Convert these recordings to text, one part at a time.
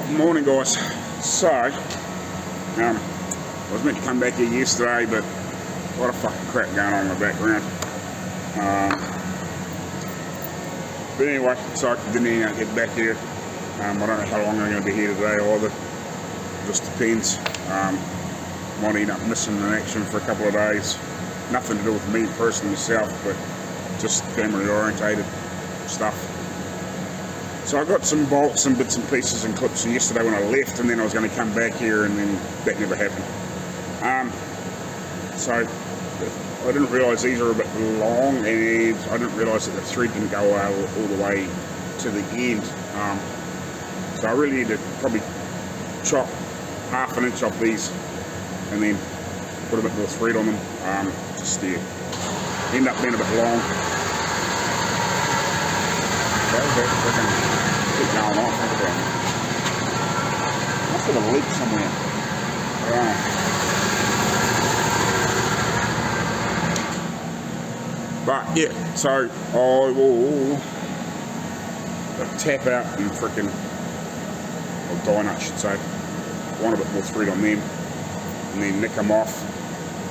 Alright, morning guys. So, I was meant to come back here yesterday, but a lot of fucking crap going on in the background. But anyway, so I didn't even get back here. I don't know how long I'm going to be here today either. Just depends. Might end up missing in action for a couple of days. Nothing to do with me personally myself, but just family orientated stuff. So I got some bolts and bits and pieces and clips yesterday when I left, and then I was going to come back here, and then that never happened. So I didn't realise these are a bit long, and I didn't realise that the thread didn't go all the way to the end. So I really need to probably chop half an inch off these and then put a bit more thread on them. Just there. End up being a bit long. Keep going off. Look at that. Must have a leak somewhere. But yeah, so I will tap out and frickin', or die nut, I should say. Want a bit more thread on them, and then nick them off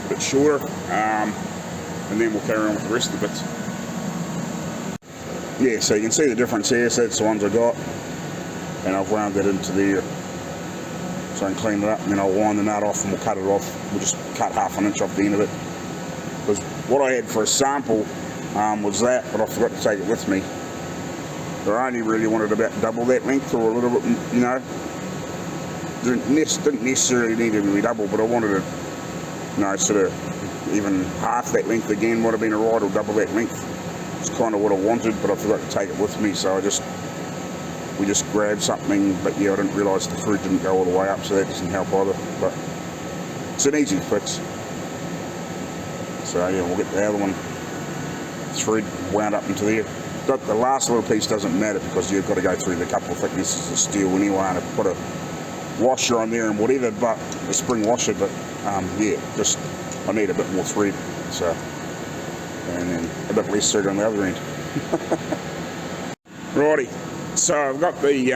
a bit shorter, and then we'll carry on with the rest of the bits. Yeah, so you can see the difference here. So that's the ones I got, and I've wound that into there, so I can clean it up, and then I'll wind the nut off and we'll cut it off. We'll just cut half an inch off the end of it, because what I had for a sample was that, but I forgot to take it with me. I only really wanted about double that length, or a little bit, you know. Didn't necessarily need it to be double, but I wanted it, you know, sort of even half that length again would have been alright, or double that length. It's kind of what I wanted, but I forgot to take it with me, so we just grabbed something. But yeah, I didn't realise the thread didn't go all the way up, so that doesn't help either. But it's an easy fix. So yeah, we'll get the other one thread wound up into there. But the last little piece doesn't matter, because you've got to go through the couple of thicknesses of steel anyway, and put a washer on there and whatever, but a spring washer. But yeah, just I need a bit more thread, so, and then a bit less thread on the other end. Righty, so I've got the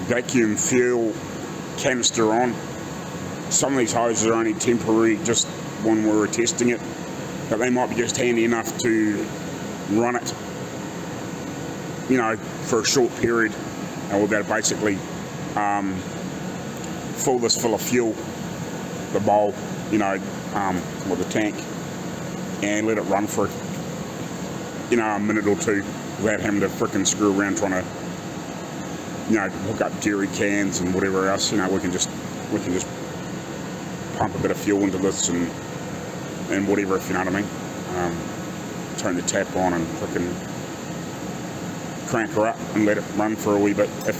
vacuum fuel canister on. Some of these hoses are only temporary, just when we were testing it, but they might be just handy enough to run it, you know, for a short period, and we're going to basically fill this full of fuel, the bowl, you know, or the tank, and let it run for, you know, a minute or two without having to frickin' screw around trying to, you know, hook up jerry cans and whatever else. You know, we can just pump a bit of fuel into this and whatever, if you know what I mean. Turn the tap on and frickin' crank her up and let it run for a wee bit. If,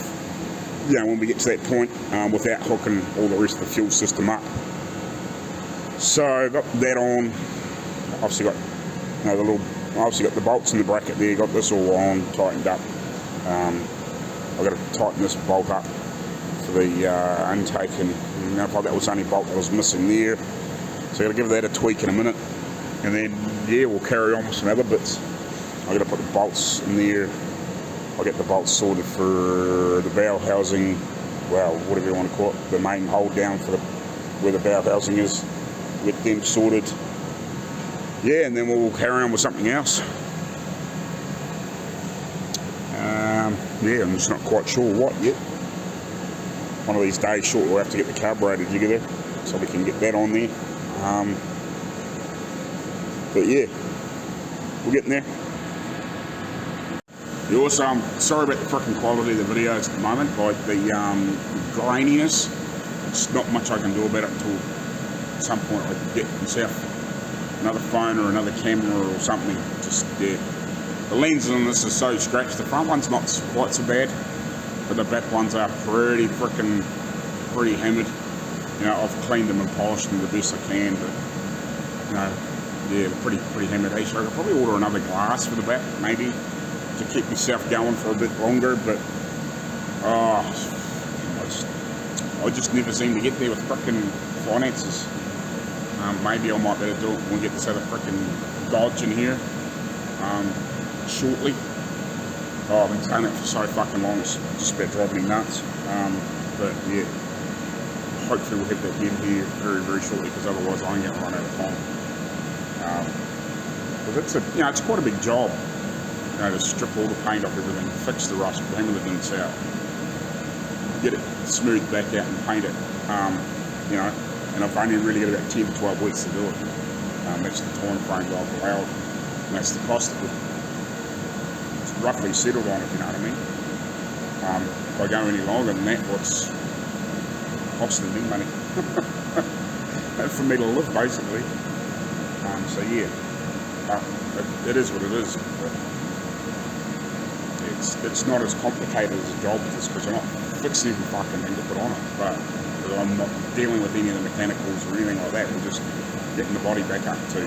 you know, when we get to that point, without hooking all the rest of the fuel system up. So got that on. Obviously got, you know, obviously got the bolts in the bracket there. Got this all on, tightened up. I've got to tighten this bolt up for the intake, and you know, that was the only bolt that was missing there. So I've got to give that a tweak in a minute, and then yeah, we'll carry on with some other bits. I've got to put the bolts in there. I'll get the bolts sorted for the bow housing, well, whatever you want to call it, the main hold down for where the bow housing is. Get them sorted. Yeah, and then we'll carry on with something else. Yeah, I'm just not quite sure what yet. One of these days short, we'll have to get the carburetor together so we can get that on there. But yeah, we're getting there. Also, I'm sorry about the frickin' quality of the videos at the moment, like the graininess. It's not much I can do about it until at some point I can get myself another phone or another camera or something. Just, yeah. The lenses on this are so scratched. The front one's not quite so bad, but the back ones are pretty hammered. You know, I've cleaned them and polished them the best I can, but, you know, yeah, pretty hammered. Actually, I could probably order another glass for the back, maybe, to keep myself going for a bit longer, but I just never seem to get there with frickin' finances. Maybe I might better do it when we get this other frickin' Dodge in here shortly. Oh, I've been saying it for so fucking long, it's just about driving me nuts. But yeah, hopefully we'll have that in here very, very shortly, because otherwise I'm going to run out of time. Because it's quite a big job, to strip all the paint off everything, fix the rust, hammer the dents out, get it smoothed back out and paint it. And I've only really got about 10 to 12 weeks to do it. That's the time frame that I've allowed, and that's the cost that it's roughly settled on, if you know what I mean. If I go any longer than that, what's costing me money for me to live, basically. So yeah, it is what it is. But it's not as complicated as a job as this, because you're not fixing every fucking thing to put on it. But I'm not dealing with any of the mechanicals or anything like that. We're just getting the body back up to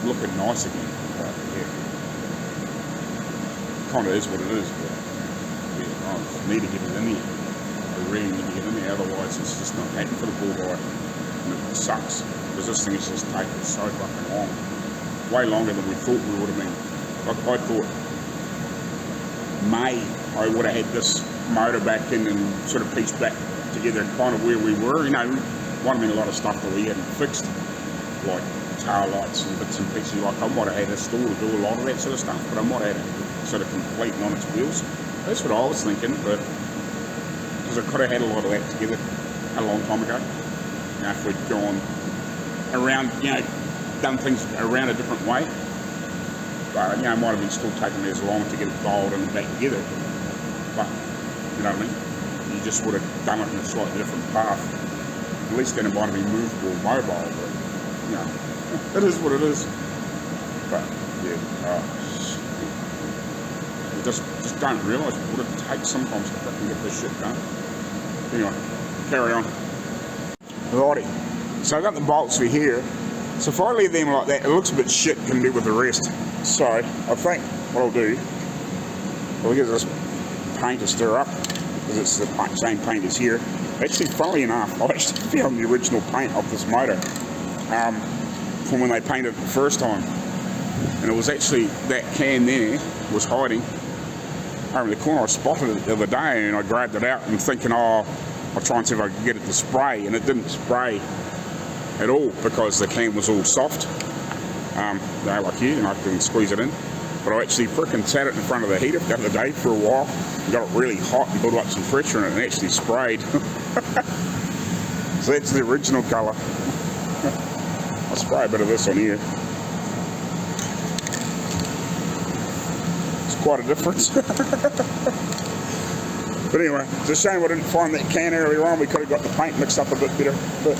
looking nice again. But yeah, kind of is what it is. But yeah, I need to get it in here. I really need to get in there, otherwise it's just not happening for the bull guy, and it sucks, because this thing is just taking so fucking long, way longer than we thought we would have been. I thought May I would have had this motor back in and sort of pieced back together kind of where we were. Might have been a lot of stuff that we hadn't fixed, like tail lights and bits and pieces. Like I might have had a store to do a lot of that sort of stuff, but I might have had it sort of complete and on its wheels. That's what I was thinking, but because I could have had a lot of that together a long time ago. If we'd gone around, done things around a different way. But, it might have been still taking me as long to get it dialed and back together. But, you know what I mean? You just would have done it in a slightly different path. At least then it might have been movable, mobile, but, it is what it is. But, yeah, you just don't realise what it takes sometimes to fucking get this shit done. Anyway, carry on. Righty, so I've got the bolts for here. So if I leave them like that, it looks a bit shit compared with the rest. So I think what I'll do, I'll get this paint to stir up, because it's the same paint as here. Actually, funnily enough, I actually found the original paint of this motor from when they painted it the first time. And it was actually, that can there was hiding over the corner. I spotted it the other day and I grabbed it out and thinking, I'll try and see if I can get it to spray, and it didn't spray at all because the can was all soft. Like here, and I can squeeze it in. But I actually frickin' sat it in front of the heater the other day for a while and got it really hot and built up some pressure in it and actually sprayed. So that's the original colour. I'll spray a bit of this on here. It's quite a difference. But anyway, it's a shame I didn't find that can earlier on. We could have got the paint mixed up a bit better. But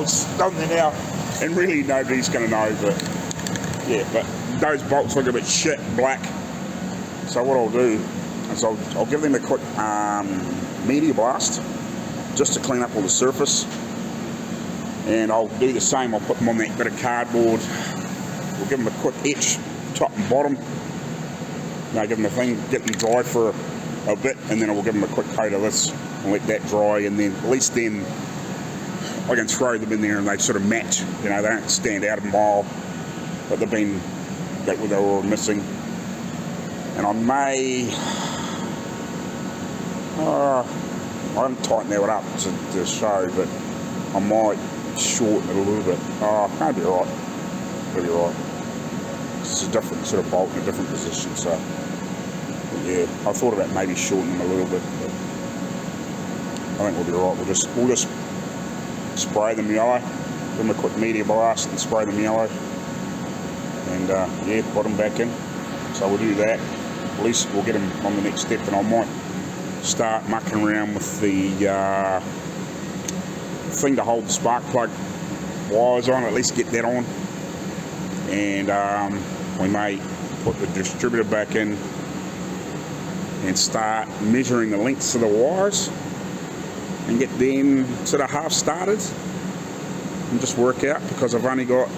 it's done there now, and really nobody's going to know. But yeah, but those bolts look a bit shit black. So what I'll do is I'll give them a quick media blast just to clean up all the surface, and I'll do the same. I'll put them on that bit of cardboard. We'll give them a quick etch top and bottom. Give them a thing, get them dry for a bit, and then I will give them a quick coat of this and let that dry, and then at least then I can throw them in there and they sort of match. They don't stand out a mile, but they've been that they were missing. And I may I haven't tightened that up to show, but I might shorten it a little bit. That'll be alright. It'll be alright. It's a different sort of bolt in a different position, so yeah, I thought about maybe shortening them a little bit, but I think we'll be alright. We'll just spray them yellow, give them a quick media blast and spray them yellow, and yeah, put them back in. So we'll do that. At least we'll get them on the next step, and I might start mucking around with the thing to hold the spark plug wires on, at least get that on, and we may put the distributor back in and start measuring the lengths of the wires and get them sort of half started and just work out, because I've only got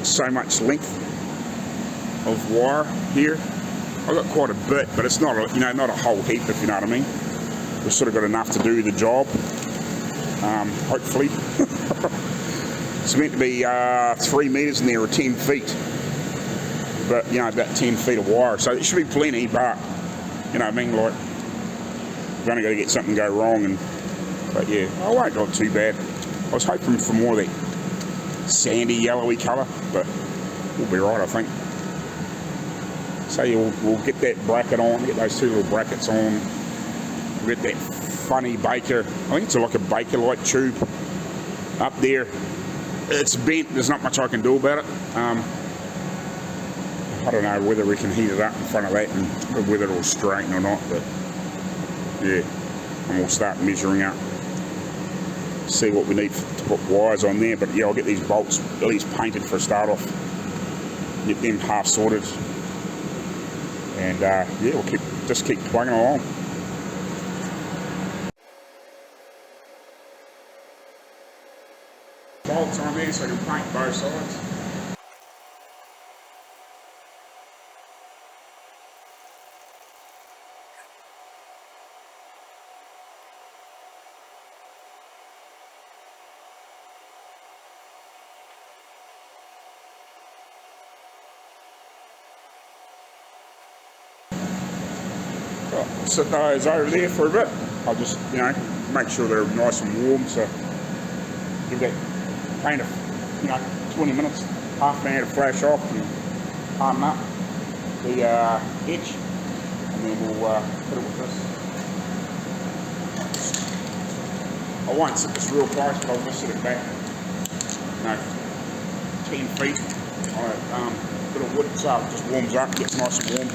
so much length of wire here. I've got quite a bit, but it's not not a whole heap, if you know what I mean. We've sort of got enough to do the job, hopefully. It's meant to be 3 meters in there, or 10 feet, but about 10 feet of wire, so it should be plenty. But you know what I mean, like I've only got to get something go wrong, but yeah, I won't look too bad. I was hoping for more of that sandy, yellowy colour, but we'll be right, I think. So yeah, we'll get that bracket on, get those two little brackets on. We'll get that funny Baker, I think it's like a Baker-like tube up there. It's bent, there's not much I can do about it. I don't know whether we can heat it up in front of that and whether it'll straighten or not, but yeah, and we'll start measuring up, see what we need to put wires on there. But yeah, I'll get these bolts at least painted for a start off, get them half sorted, and yeah, we'll just keep plugging along. Bolts on there so I can paint both sides. Sit those over there for a bit. I'll just, you know, make sure they're nice and warm, so give that paint a, 20 minutes, half an hour to flash off and harden up the edge, and then we'll put it with this. I won't sit this real close, but I'll just sit it back, 10 feet on a bit of wood, so it just warms up, gets nice and warm.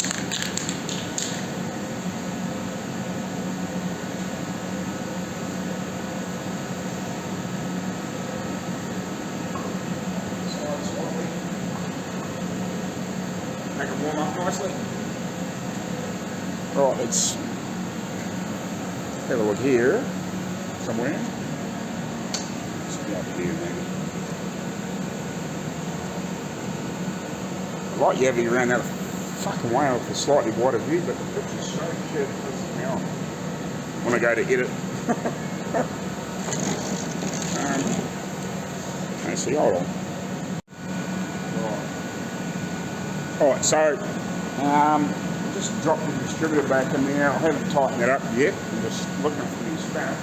Make it warm up nicely. Right, let's have a look here somewhere. Let's be up here maybe. I like you having around that fucking way with a slightly wider view, but the picture's so shit it pisses me off when I go to edit. Let's see, hold on. Alright, so just dropped the distributor back in there. I haven't tightened it up yet. I'm just looking for the spanner.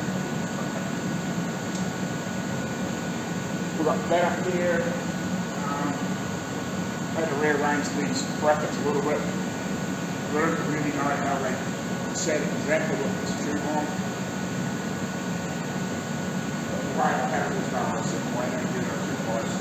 We've got that up here. Had to rearrange these brackets a little bit. I don't really know how they set exactly what this tube on. But the way I had it was done, I said, why don't you do it too close?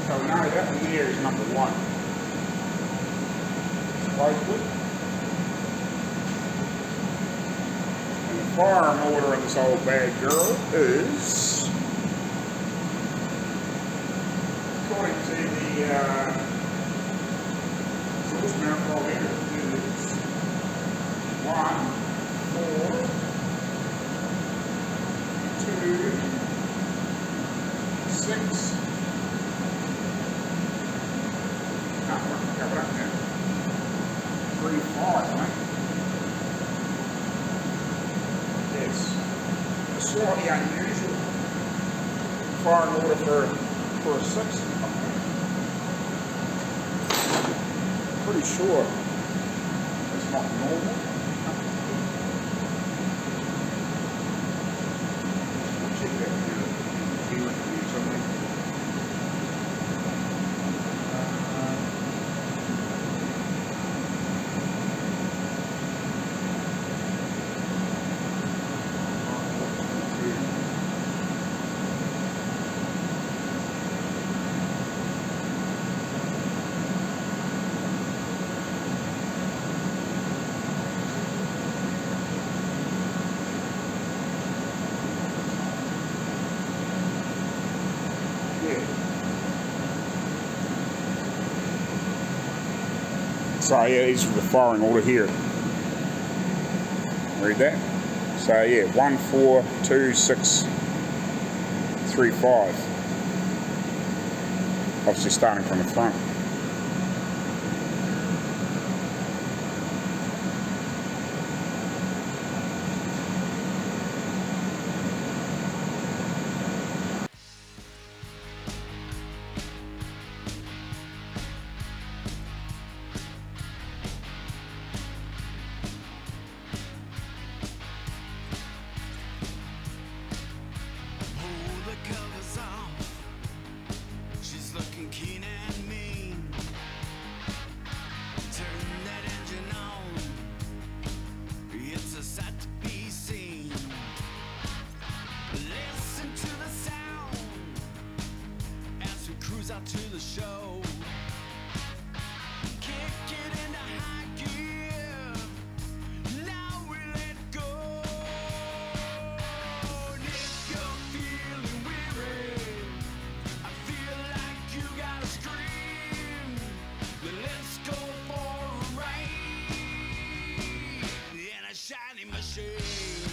So now that one here is number one. Supposedly. And the farm order of this old bad girl is, according to the source mount here, is 1, 4, 2, 6. Cover up there. 3, 5, mate. Yes. It's slightly unusual. Firing order for a 6. Pretty sure it's not normal. We'll check that here. Something. So yeah, these are the firing order here. read that. So yeah, 142635. Obviously starting from the front. Out to the show, kick it into high gear. Now we let go. And if you're feeling weary, I feel like you gotta scream. Then let's go for a ride in a shiny machine.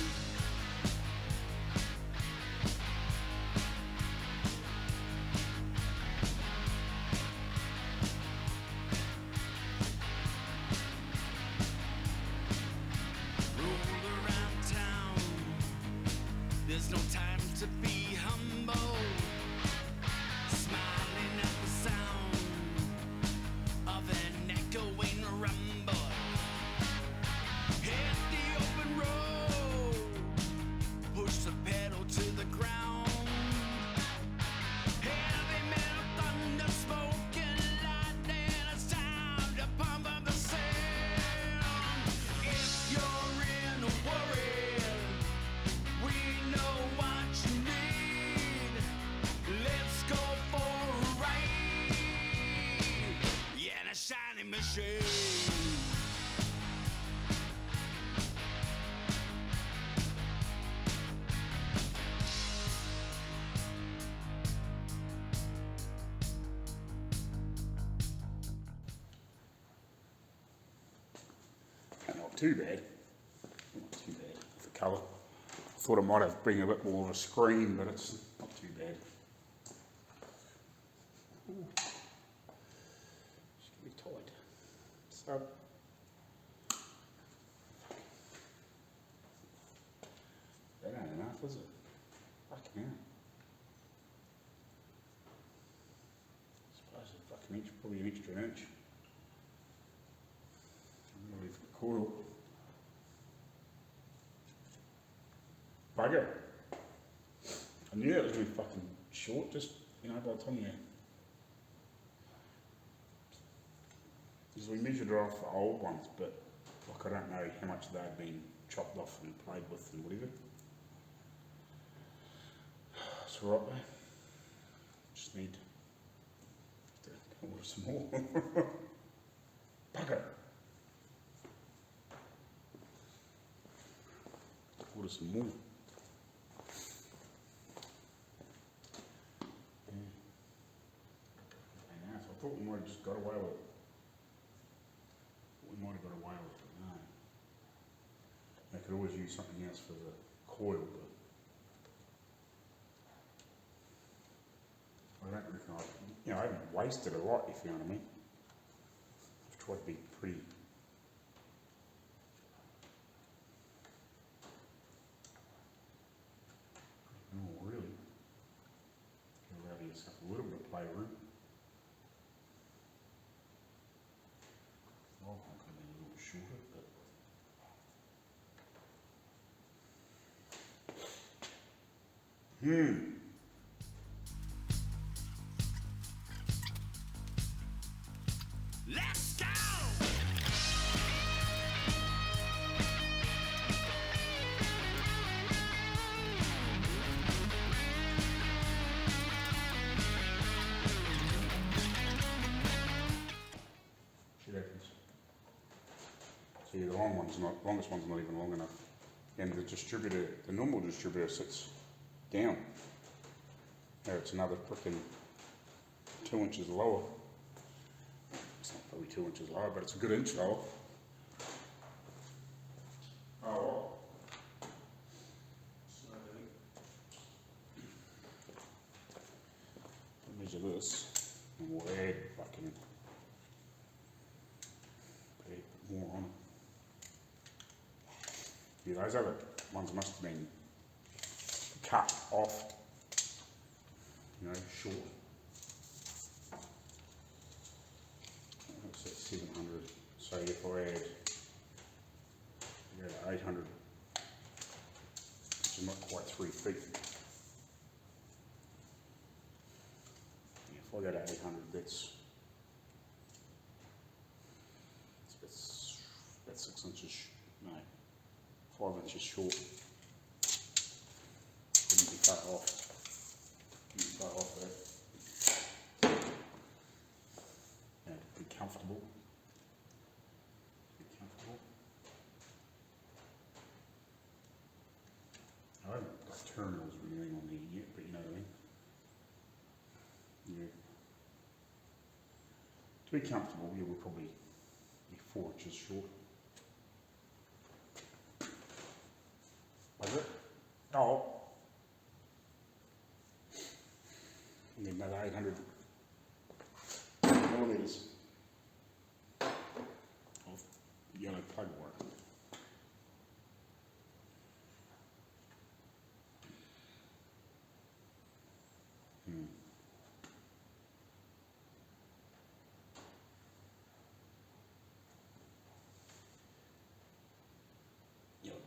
There's no time to be humble, smiling at the sound of an echoing rumble. Hit the open road, push the pedal to the ground. Heavy metal thunder, smoke and lightning, it's time to pump up the sound. If you're in a worry, we know what you need. Let's go for a ride in a shiny machine. Not too bad. Not too bad for colour. Thought it might have been a bit more of a screen, but it's not too bad. Ooh. Just get me tight. So that ain't enough, is it? Fucking hell. I suppose a fucking inch, probably an extra inch. Really for the coil. Bugger. I knew that was really fucking short, just, you know, by the time you... Because we measured it off the old ones, but like I don't know how much they'd been chopped off and played with and whatever. It's alright though. Just need to order some more. Bugger. Order some more. So I thought we might have just got away with it. We might have got away with it, no. They could always use something else for the coil, but I don't reckon I haven't wasted a lot, if you know what I mean. I've tried to be pretty. No, really. Allow yourself a little bit of playroom. Well, I could be a little shorter, but. Let's go! Shit happens. See, the longest one's not even long enough. And the distributor, the normal distributor sits down. Now it's another frickin' 2 inches lower. It's not probably 2 inches lower, but it's a good inch lower. Oh well. inches of this, and we'll add fucking more on it. Yeah, those other ones must have been cut off, you know, short. That's at 700. So if I add, go to 800, which is not quite 3 feet. If I go to 800, that's about 6 inches, no, 5 inches short. Couldn't be cut off. Couldn't cut off that. Yeah, be comfortable. Be comfortable. I haven't got terminals or anything on there yet, but you know what I mean. Yeah. To be comfortable, yeah, we'll probably be 4 inches short. Was it? Oh. And then another 800 millimeters of yellow plug wire.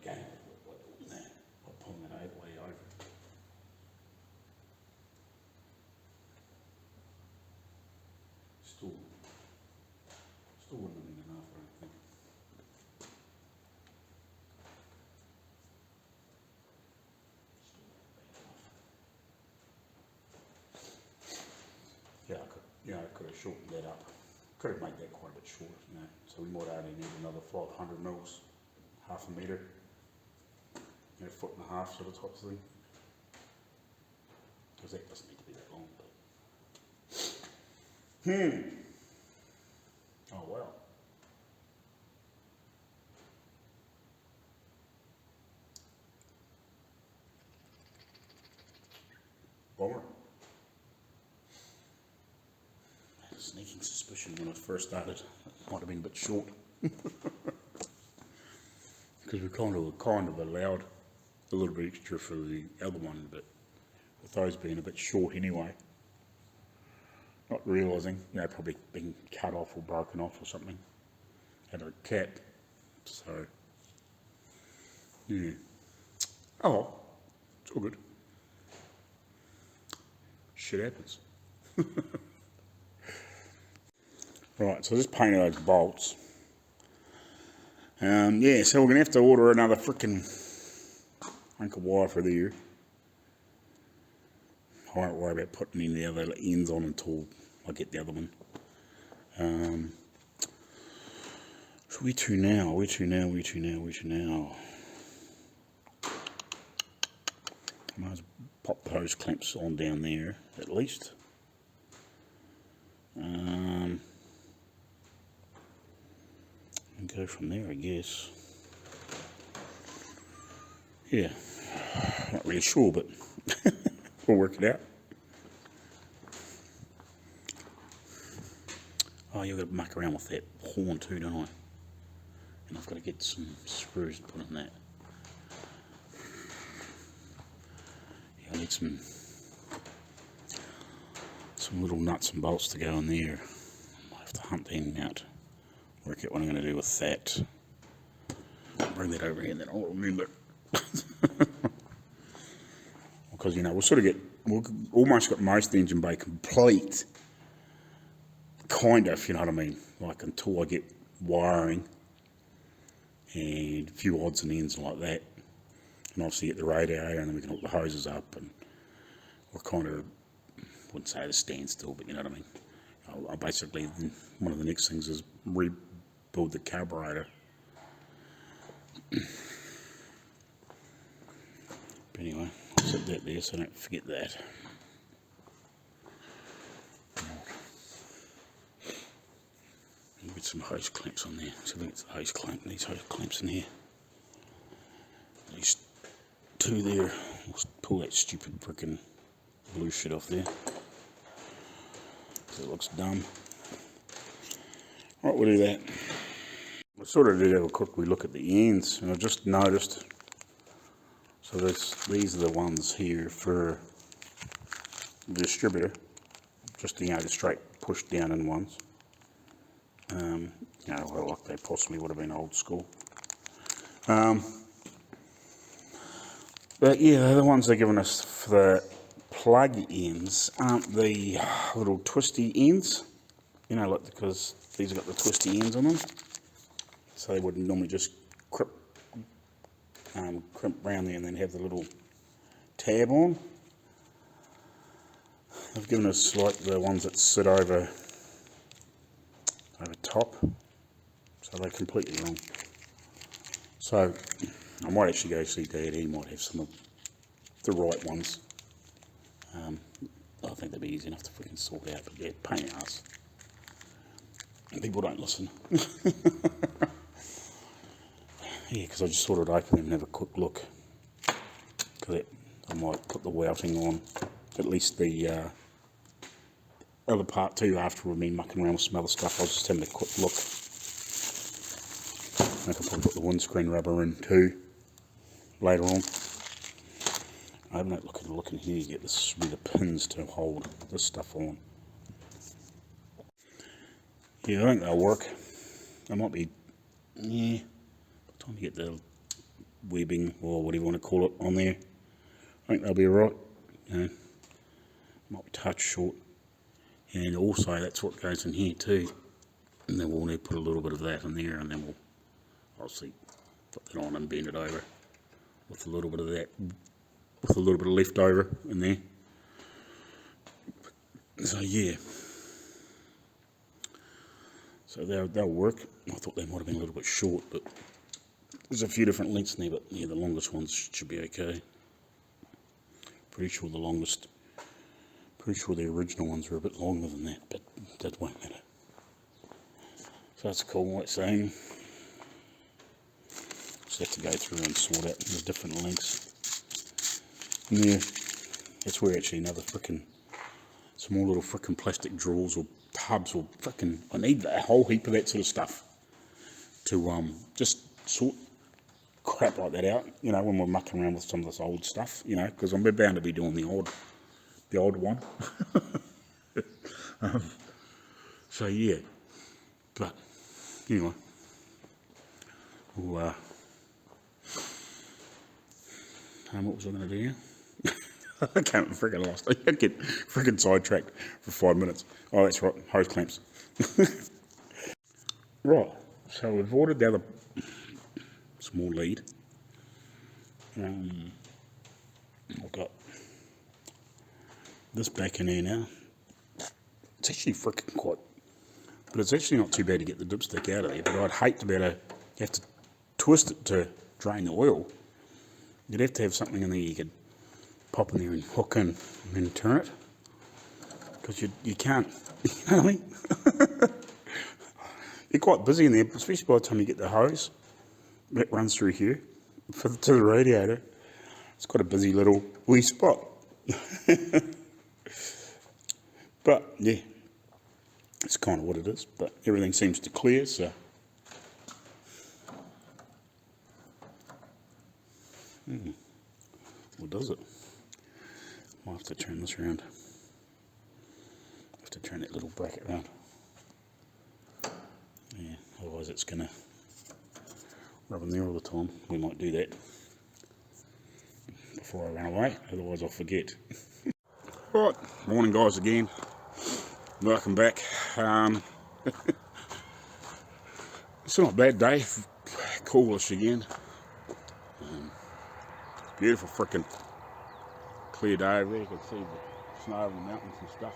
Again, I'll pull that way over. Still wouldn't have been enough, I don't think. Yeah, I could have shortened that up. Could have made that quite a bit short, you know. So we might only need another 500 mils, half a metre. You know, 1.5 foot sort of top thing. Because that doesn't need to be that long. But oh wow. Bummer. I had a sneaking suspicion when I first started it might have been a bit short. Because we kind of allowed a little bit extra for the other one, but with those being a bit short anyway, not realising, you know, probably been cut off or broken off or something, had a cap, so, yeah. Oh well, it's all good. Shit happens. Right, so I just painted those bolts. Yeah, so we're going to have to order another frickin' hunk of wire for there. I won't worry about putting any of the other ends on until I get the other one. So where to now? I might as well pop those clamps on down there, at least. And go from there, I guess. Yeah, not really sure, but we'll work it out. Oh, you've got to muck around with that horn too, don't I? And I've got to get some screws to put in that. Yeah, I need some little nuts and bolts to go in there. I'll have to hunt them out. Work out what I'm going to do with that. Bring that over here and then I'll remember. Because, you know, we've almost got most of the engine bay complete. Kind of, you know what I mean. Like until I get wiring and a few odds and ends like that. And obviously get the radiator and then we can hook the hoses up and we're kind of, wouldn't say at a standstill, but you know what I mean. I basically, one of the next things is rebuild the carburetor. But anyway, I'll set that there so I don't forget that. Get some hose clamps on there. So we get the hose clamp, these hose clamps in here. These two there. We'll pull that stupid frickin' blue shit off there. It looks dumb. Right, we'll do that. I sort of did have a quick wee look at the ends, and I just noticed. So these are the ones here for the distributor. Just, you know, the straight push down in ones. You know, well, like they possibly would have been old school. But yeah, they're the ones they're giving us for the plug ends aren't the little twisty ends. You know, like, because these have got the twisty ends on them. So they would normally just crimp around there and then have the little tab on. They've given us like the ones that sit over top. So they're completely wrong. So I might actually go see Dad. He might have some of the right ones. I think they'd be easy enough to freaking sort out, but yeah, pain in the ass. And people don't listen. Yeah, because I just thought I'd open them and have a quick look. Because I might put the wouting on, at least the other part too, after we've been mucking around with some other stuff. I was just having a quick look. I can probably put the windscreen rubber in too later on. I haven't look in here, you get this with the pins to hold this stuff on. Yeah, I think they'll work. They might be, yeah, by the time you get the webbing or whatever you want to call it on there, I think they'll be alright. You know, might be touch short. And also that's what goes in here too. And then we'll need to put a little bit of that in there, and then we'll obviously put that on and bend it over with a little bit of that, with a little bit of leftover in there. So yeah, so they'll work. I thought they might have been a little bit short, but there's a few different lengths in there, but yeah, the longest ones should be okay. Pretty sure the original ones are a bit longer than that, but that won't matter. So that's cool, like saying. Just have to go through and sort out the different lengths. And yeah, that's where actually another frickin' small little frickin' plastic drawers or tubs or frickin', I need a whole heap of that sort of stuff to just sort crap like that out, you know, when we're mucking around with some of this old stuff, you know, because I'm bound to be doing the odd one. So yeah, but anyway, we'll, what was I going to do now? I can't freaking lost. I get freaking sidetracked for 5 minutes. Oh, that's right, hose clamps. Right, so we've ordered the other small lead. I've got this back in here now. It's actually freaking quite, but it's actually not too bad to get the dipstick out of there, but I'd hate to be able to have to twist it to drain the oil. You'd have to have something in there you could pop in there and hook in and then turn it, because you can't, you know what I mean? You're quite busy in there, especially by the time you get the hose that runs through here to the radiator. It's got a busy little wee spot. But yeah, it's kind of what it is, but everything seems to clear, so what does it? I'll have to turn this around. I have to turn that little bracket around. Yeah, otherwise it's going to rub in there all the time. We might do that before I run away, otherwise I'll forget. Right, morning guys again. Welcome back. It's not a bad day. Coolish again. Beautiful frickin' clear day over there. You can see the snow over the mountains and stuff.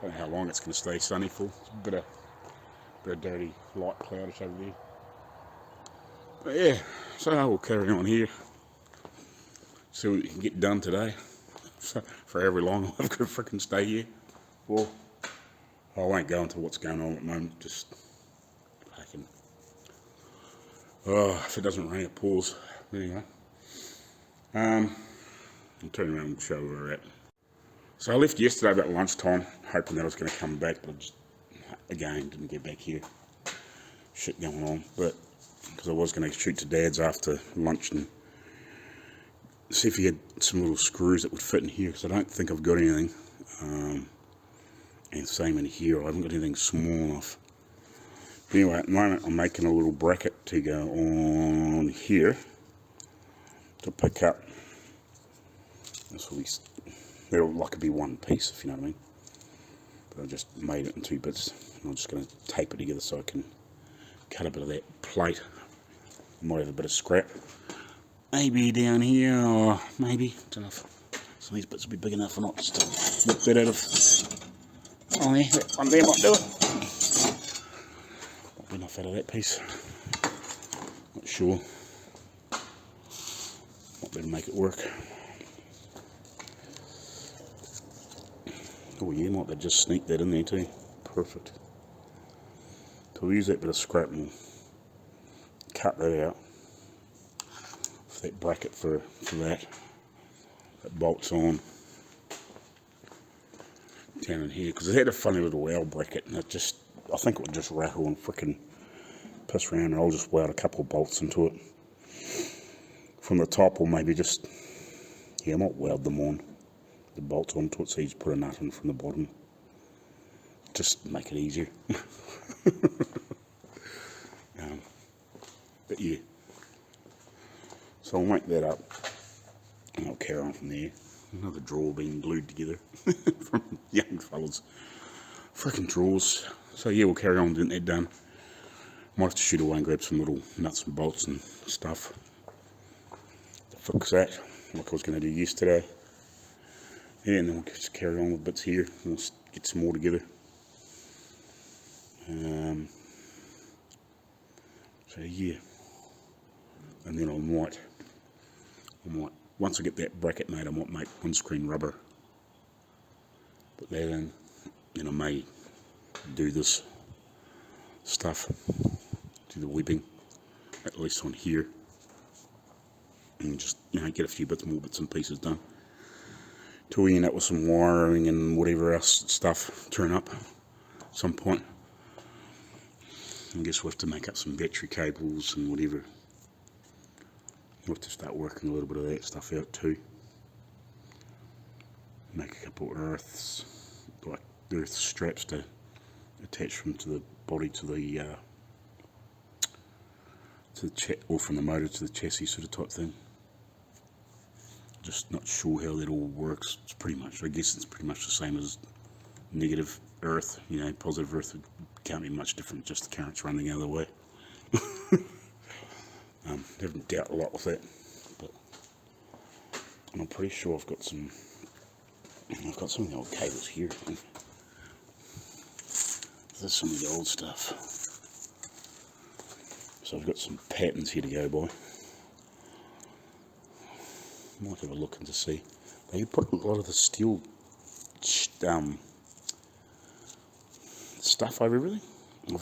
Don't know how long it's going to stay sunny for. It's a bit of dirty light cloudish over there. But yeah, so we'll carry on here. See what we can get done today. So for however long I've got to frickin' stay here. Well, I won't go into what's going on at the moment. Just fucking. Oh, if it doesn't rain, it pours. Anyway. I'll turn around and show where we're at. So I left yesterday about lunchtime, hoping that I was going to come back, but I just, again, didn't get back here. Shit going on, but because I was going to shoot to Dad's after lunch and see if he had some little screws that would fit in here, because I don't think I've got anything. And same in here, I haven't got anything small enough. But anyway, at the moment I'm making a little bracket to go on here to pick up. This will be, it'll like be one piece, if you know what I mean. But I just made it in 2 bits, and I'm just going to tape it together so I can cut a bit of that plate. I might have a bit of scrap. Maybe down here, or maybe, I don't know if some of these bits will be big enough or not, just to whip that out of. Oh yeah, that one there might do it. Might be enough out of that piece. Not sure. Might better make it work. Oh yeah, might better just sneak that in there too. Perfect. So we'll use that bit of scrap and cut that out. For that bracket for that. That bolts on. Down in here, because it had a funny little L bracket, and it just, I think it would just rattle and frickin' piss around, and I'll just weld a couple of bolts into it from the top, or maybe just, yeah, I might weld them on, the bolts onto it, so you just put a nut in from the bottom, just make it easier. But yeah, so I'll make that up, and I'll carry on from there. Another drawer being glued together from young fellas. Freaking drawers. So yeah, we'll carry on getting that done. Might have to shoot away and grab some little nuts and bolts and stuff to fix that, like I was going to do yesterday. Yeah, and then we'll just carry on with bits here and we'll get some more together. So yeah, and then I might, once I get that bracket made, I might make windscreen rubber. Put that in, and I may do this stuff, do the webbing, at least on here, and just, you know, get a few more bits and pieces done, till we end up with some wiring and whatever else stuff turn up at some point. I guess we'll have to make up some battery cables and whatever. We'll have to start working a little bit of that stuff out too. Make a couple of earth straps to attach them to the body, to the or from the motor to the chassis sort of type thing. Just not sure how that all works. It's pretty much, I guess it's pretty much the same as negative earth, you know, positive earth can't be much different, just the currents running the other way. Haven't dealt a lot with that, but I'm pretty sure I've got some of the old cables here. There's some of the old stuff. So I've got some patterns here to go by. Might have a look and to see. They put a lot of the steel stuff over everything. I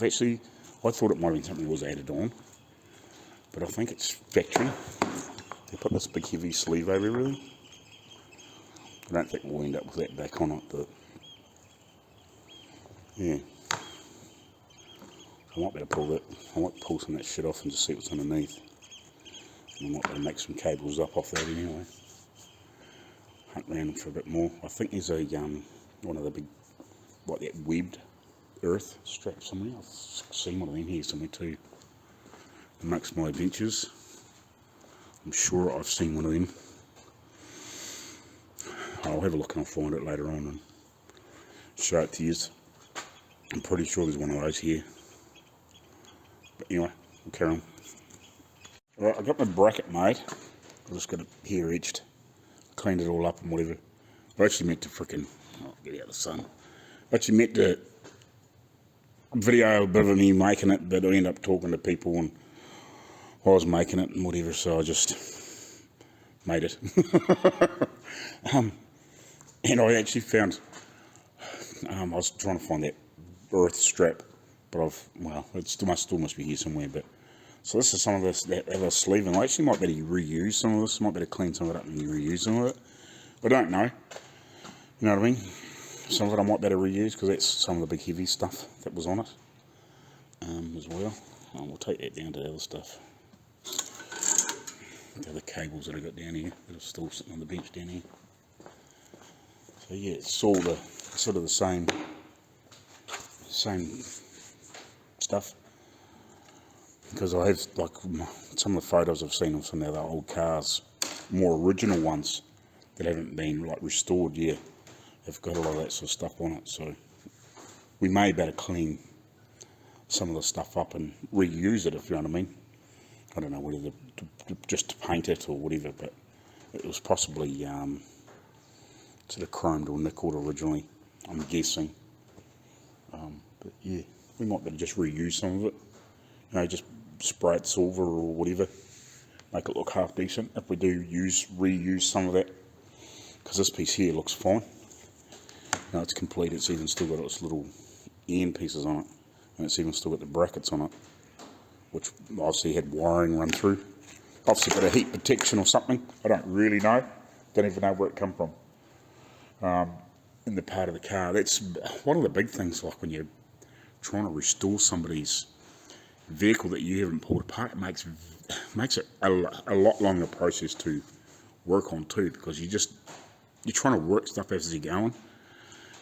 thought it might have been something that was added on, but I think it's factory. They put this big heavy sleeve over everything. I don't think we'll end up with that back on it, but yeah. I might better pull that. I might pull some of that shit off and just see what's underneath. And I might better make some cables up off that anyway. Hunt around for a bit more. I think there's a one of the big, like that webbed earth strap somewhere. I've seen one of them here somewhere too. Amongst my adventures, I'm sure I've seen one of them. I'll have a look and I'll find it later on and show it to you. I'm pretty sure there's one of those here. But anyway, we'll carry on. Alright, I got my bracket made. I just got it here edged. Cleaned it all up and whatever. I actually meant to frickin', get out of the sun. I actually meant to video a bit of me making it, but I ended up talking to people and I was making it and whatever, so I just made it. And I actually found, I was trying to find that earth strap, but it still must be here somewhere. But so this is some of this, that other sleeve, and I actually might better reuse some of this, might better clean some of it up and reuse some of it. I don't know. You know what I mean? Some of it I might better reuse because that's some of the big heavy stuff that was on it as well. And we'll take that down to the other stuff. The other cables that I got down here that are still sitting on the bench down here. So yeah, it's all the sort of the same stuff. Because I have, like, some of the photos I've seen of some of the old cars, more original ones that haven't been like restored yet, have got a lot of that sort of stuff on it. So we may better clean some of the stuff up and reuse it, if you know what I mean. I don't know whether just to paint it or whatever, but it was possibly sort of chromed or nickeled originally, I'm guessing. But yeah, we might better just reuse some of it. You know, just spray it silver or whatever, make it look half decent if we do reuse some of that. Because this piece here looks fine. Now it's complete, it's even still got its little end pieces on it, and it's even still got the brackets on it, which obviously had wiring run through. Obviously got a heat protection or something, I don't really know, don't even know where it come from. In the part of the car, that's one of the big things, like when you're trying to restore somebody's vehicle that you haven't pulled apart, it makes it a lot longer process to work on too, because you're trying to work stuff as you're going.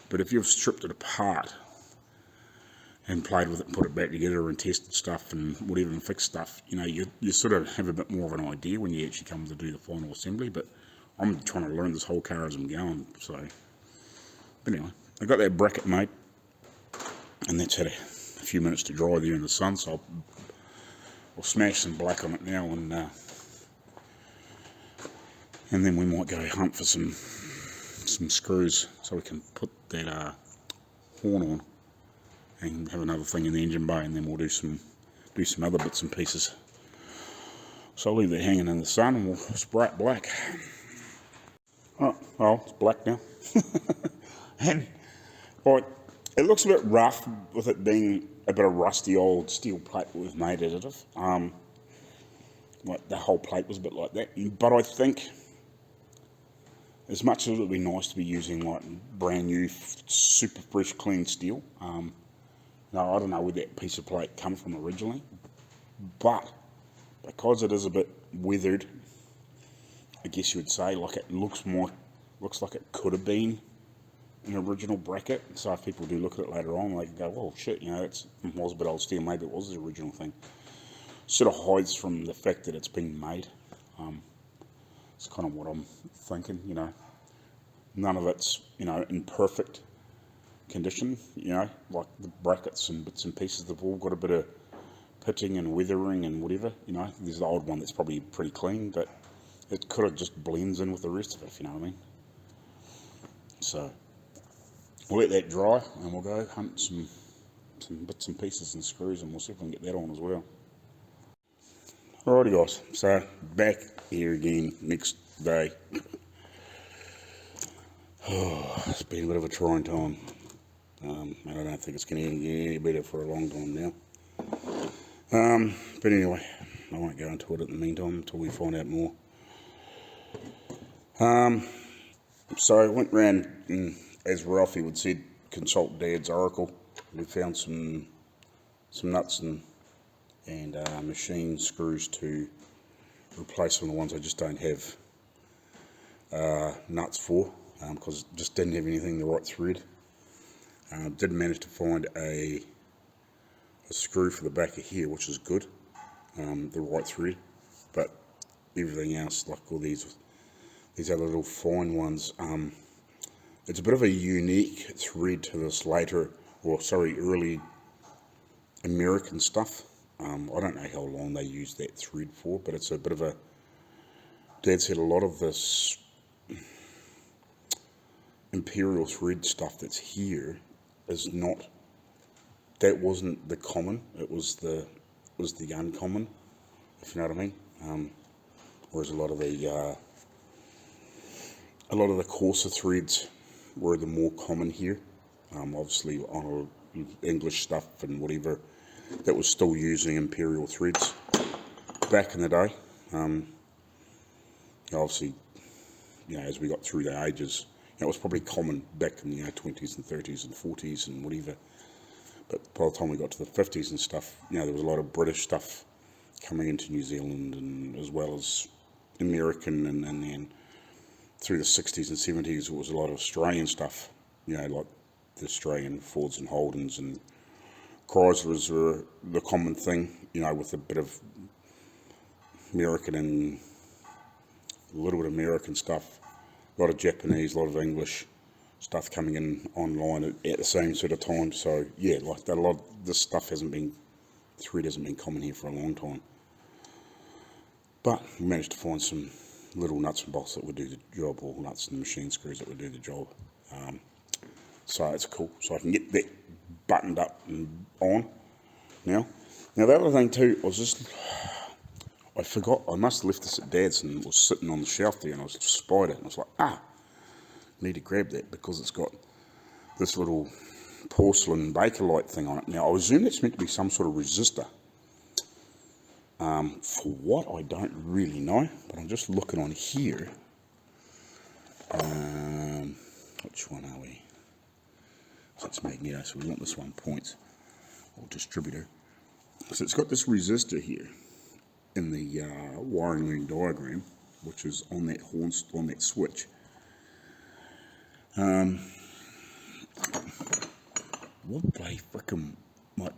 But if you've stripped it apart and played with it and put it back together and tested stuff and whatever and fixed stuff, you know, you sort of have a bit more of an idea when you actually come to do the final assembly. But I'm trying to learn this whole car as I'm going, so. But anyway, I got that bracket made, and that's had a few minutes to dry there in the sun, so I'll smash some black on it now, and then we might go hunt for some screws so we can put that horn on and have another thing in the engine bay, and then we'll do some other bits and pieces. So I'll leave that hanging in the sun and we'll spray it black. Oh, well, it's black now. And right, it looks a bit rough with it being a bit of rusty old steel plate that we've made out of. Like the whole plate was a bit like that. But I think, as much as it would be nice to be using like brand new, super fresh, clean steel, now I don't know where that piece of plate come from originally, but because it is a bit weathered, I guess you would say, like it looks like it could have been an original bracket. So if people do look at it later on, they can go, "Well, shit, you know, it was a bit old steel. Maybe it was the original thing." Sort of hides from the fact that it's been made. It's kind of what I'm thinking. You know, none of it's, you know, in perfect condition. You know, like the brackets and bits and pieces, they've all got a bit of pitting and weathering and whatever. You know, there's the old one that's probably pretty clean, but it could have just blends in with the rest of it, if you know what I mean. So we'll let that dry and we'll go hunt some bits and pieces and screws, and we'll see if we can get that on as well. Alrighty guys, so back here again next day. Oh, it's been a bit of a trying time. I don't think it's going to get any better for a long time now. But anyway, I won't go into it in the meantime until we find out more. So I went round and, as Ralfy would said, consult Dad's Arco. We found some nuts and machine screws to replace some of the ones I just don't have nuts for, because it just didn't have anything the right thread. Did manage to find a screw for the back of here, which is good, the right thread, but everything else, like all these other little fine ones, it's a bit of a unique thread to this early American stuff. I don't know how long they used that thread for, but it's a bit of a, Dad said a lot of this imperial thread stuff that's here is not, that wasn't the common, it was the uncommon, if you know what I mean. Whereas a lot of the coarser threads were the more common here. Obviously on English stuff and whatever, that was still using imperial threads back in the day. Obviously, you know, as we got through the ages, That was probably common back in the 20s and 30s and 40s and whatever. But by the time we got to the 50s and stuff, there was a lot of British stuff coming into New Zealand, and as well as American, and then through the 60s and 70s it was a lot of Australian stuff, like the Australian Fords and Holdens and Chryslers were the common thing, with a bit of American and a little bit of American stuff, a lot of Japanese, a lot of English stuff coming in online at the same sort of time. So yeah, like that, a lot of this stuff hasn't been common here for a long time. But we managed to find some little nuts and bolts that would do the job, or nuts and machine screws that would do the job. So it's cool. So I can get that buttoned up and on now. Now the other thing too, I forgot, I must have left this at Dad's and it was sitting on the shelf there, and I was spied it and I was like, need to grab that because it's got this little porcelain Bakelite thing on it. Now I assume that's meant to be some sort of resistor. For what, I don't really know, but I'm just looking on here. Which one are we? So it's magneto, so we want this one, points, or distributor. So it's got this resistor here in the wiring ring diagram, which is on that on that switch. What bloody frickin',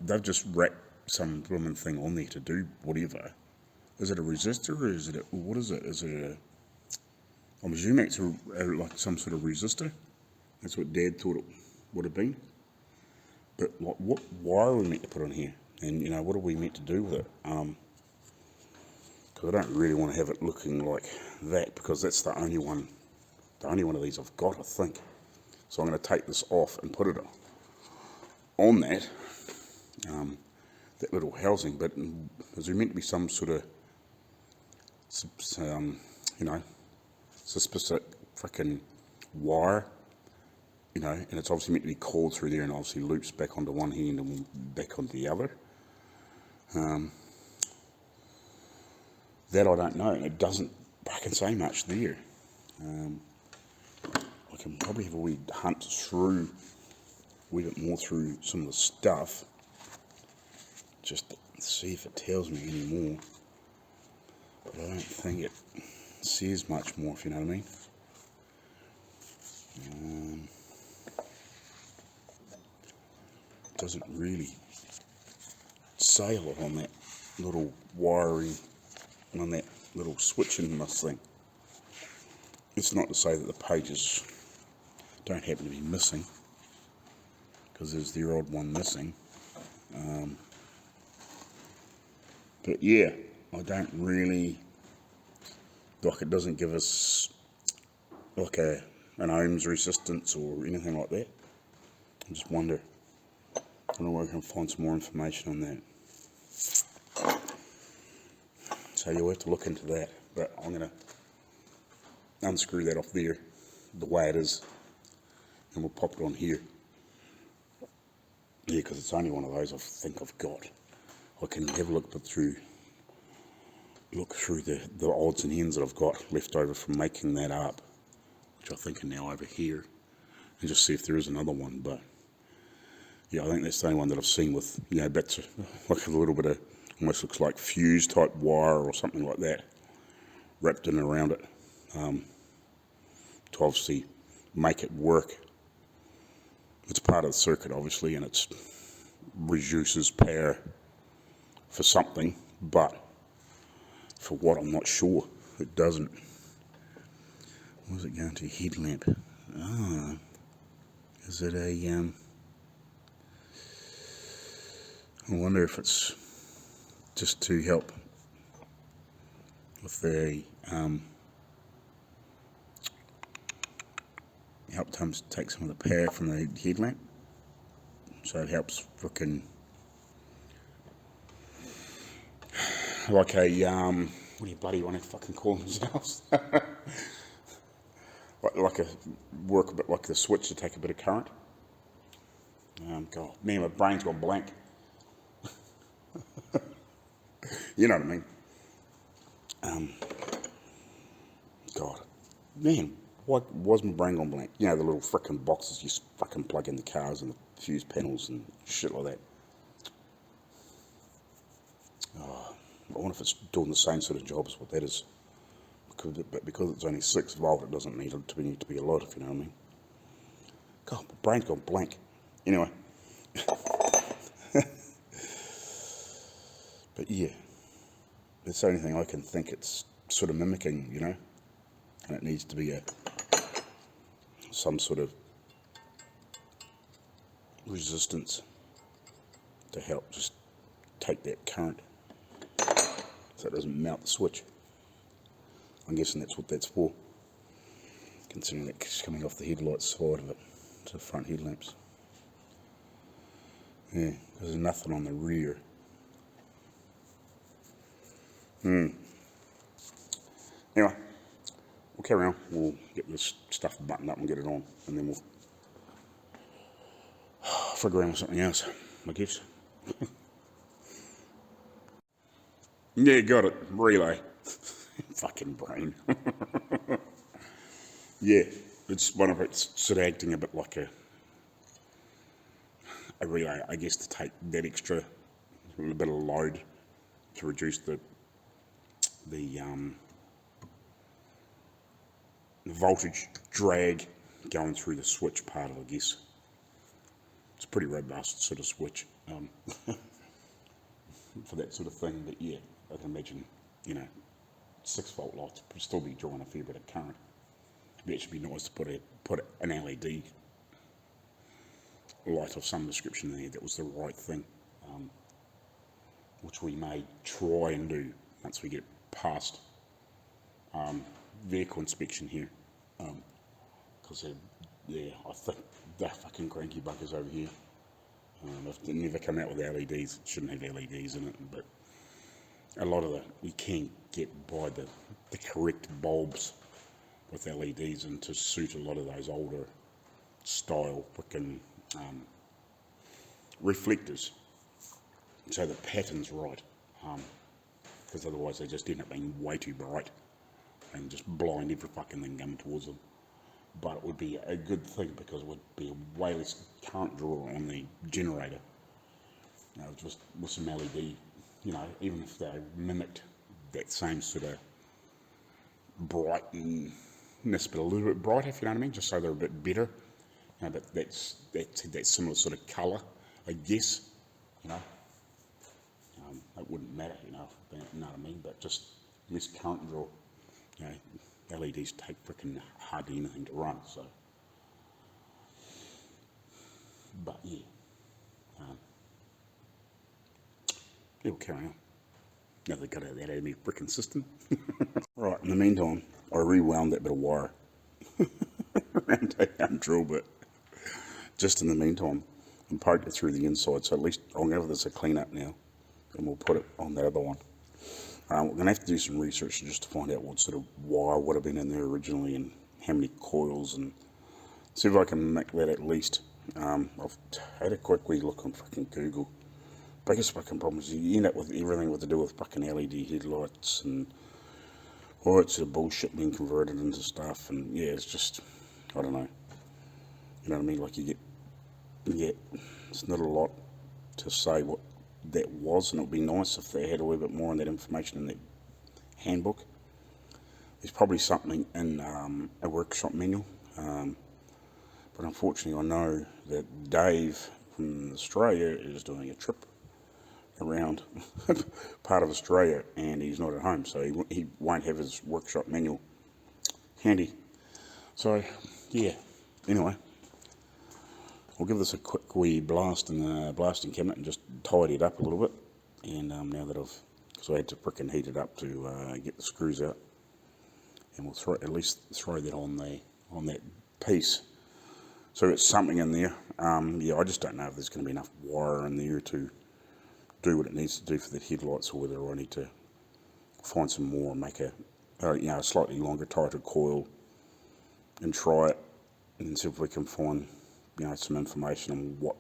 they've just wrapped some blooming thing on there to do whatever. Is it a resistor, or is it what is it? Is it I'm assuming it's like some sort of resistor. That's what Dad thought it would have been. But what wire are we meant to put on here? And what are we meant to do with it? Because I don't really want to have it looking like that, because that's the only one of these I've got, I think. So I'm going to take this off and put it on that little housing. But is there meant to be some sort of specific frickin' wire, and it's obviously meant to be coiled through there and obviously loops back onto one end and back onto the other. That I don't know, and it doesn't fucking say much there. I can probably have a wee hunt through a wee bit more through some of the stuff, just to see if it tells me any more. But I don't think it says much more, if you know what I mean. It doesn't really say a lot on that little wiring, on that little switching in this thing. It's not to say that the pages don't happen to be missing, because there's the odd one missing. But yeah, I don't really, it doesn't give us like an ohms resistance or anything like that. I just wonder. I don't know where I can find some more information on that. So you'll have to look into that. But I'm going to unscrew that off there the way it is, and we'll pop it on here. Yeah, because it's only one of those I think I've got. I can have a look through the odds and ends that I've got left over from making that up, which I think are now over here, and just see if there is another one. But yeah, I think that's the only one that I've seen with, bits of, like a little bit of, almost looks like fuse type wire or something like that, wrapped in around it, to obviously make it work. It's part of the circuit, obviously, and it reduces power for something, but for what, I'm not sure. It doesn't. Was it going to headlamp? Is it a, I wonder if it's just to help with the, help take some of the power from the headlamp, so it helps looking like a what do you bloody want to fucking call themselves? like a work a bit like the switch to take a bit of current. God, man, my brain's gone blank. You know what I mean? God, man, why's my brain gone blank? You know, the little frickin' boxes you fucking plug in the cars and the fuse panels and shit like that. Oh, I wonder if it's doing the same sort of job as what that is. But because it's only 6 volt, it doesn't need to be a lot, if you know what I mean. God, my brain's gone blank. Anyway. But yeah, that's the only thing I can think it's sort of mimicking, you know. And it needs to be some sort of resistance to help just take that current so it doesn't melt the switch. I'm guessing that's what that's for, considering that's coming off the headlight side of it to the front headlamps. Yeah, there's nothing on the rear. Anyway, we'll carry on. We'll get this stuff buttoned up and get it on, and then we'll figure out something else, I guess. Yeah, got it. Relay. Fucking brain. Yeah, it's one of it's sort of acting a bit like a relay, I guess, to take that extra little bit of load to reduce the voltage drag going through the switch part of it, I guess. It's a pretty robust sort of switch for that sort of thing, but yeah, I can imagine, you know, 6 volt lights would still be drawing a fair bit of current. It'd actually be nice to put an LED light of some description there that was the right thing, which we may try and do once we get past vehicle inspection here, because I think they're fucking cranky buggers over here. If they never come out with LEDs, it shouldn't have LEDs in it, but a lot of we can get by the correct bulbs with LEDs and to suit a lot of those older style fucking reflectors, so the pattern's right, because otherwise they just end up being way too bright and just blind every fucking thing coming towards them. But it would be a good thing because it would be a way less current draw on the generator, you know, just with some LED, you know, even if they mimicked that same sort of brightness, but a little bit brighter, if you know what I mean, just so they're a bit better, you know, but that's that similar sort of colour, I guess, you know. It wouldn't matter, you know what I mean, but just less current draw, you know. LEDs take freaking hardly anything to run, so. But yeah, we'll carry on. Now they got that out of my freaking system. Right, in the meantime, I rewound that bit of wire around a drill bit, just in the meantime, and poked it through the inside, so at least I'll give this a clean up now, and we'll put it on the other one. We're going to have to do some research just to find out what sort of wire would have been in there originally and how many coils, and see if I can make that at least. I've had a quick wee look on fucking Google. Biggest fucking problem is you end up with everything with to do with fucking LED headlights and all that sort of bullshit being converted into stuff, and yeah, it's just, I don't know. You know what I mean? Like you get, it's not a lot to say what that was, and it would be nice if they had a little bit more on that information in that handbook. There's probably something in a workshop manual, but unfortunately I know that Dave from Australia is doing a trip around part of Australia and he's not at home, so he won't have his workshop manual handy. So yeah, anyway, I'll give this a quick wee blast in the blasting cabinet and just tidy it up a little bit. And now that because I had to frickin' heat it up to get the screws out, and we'll at least throw that on that piece. So it's something in there. Yeah, I just don't know if there's going to be enough wire in there to do what it needs to do for the headlights, or whether I need to find some more and make a slightly longer, tighter coil and try it and see if we can find some information on what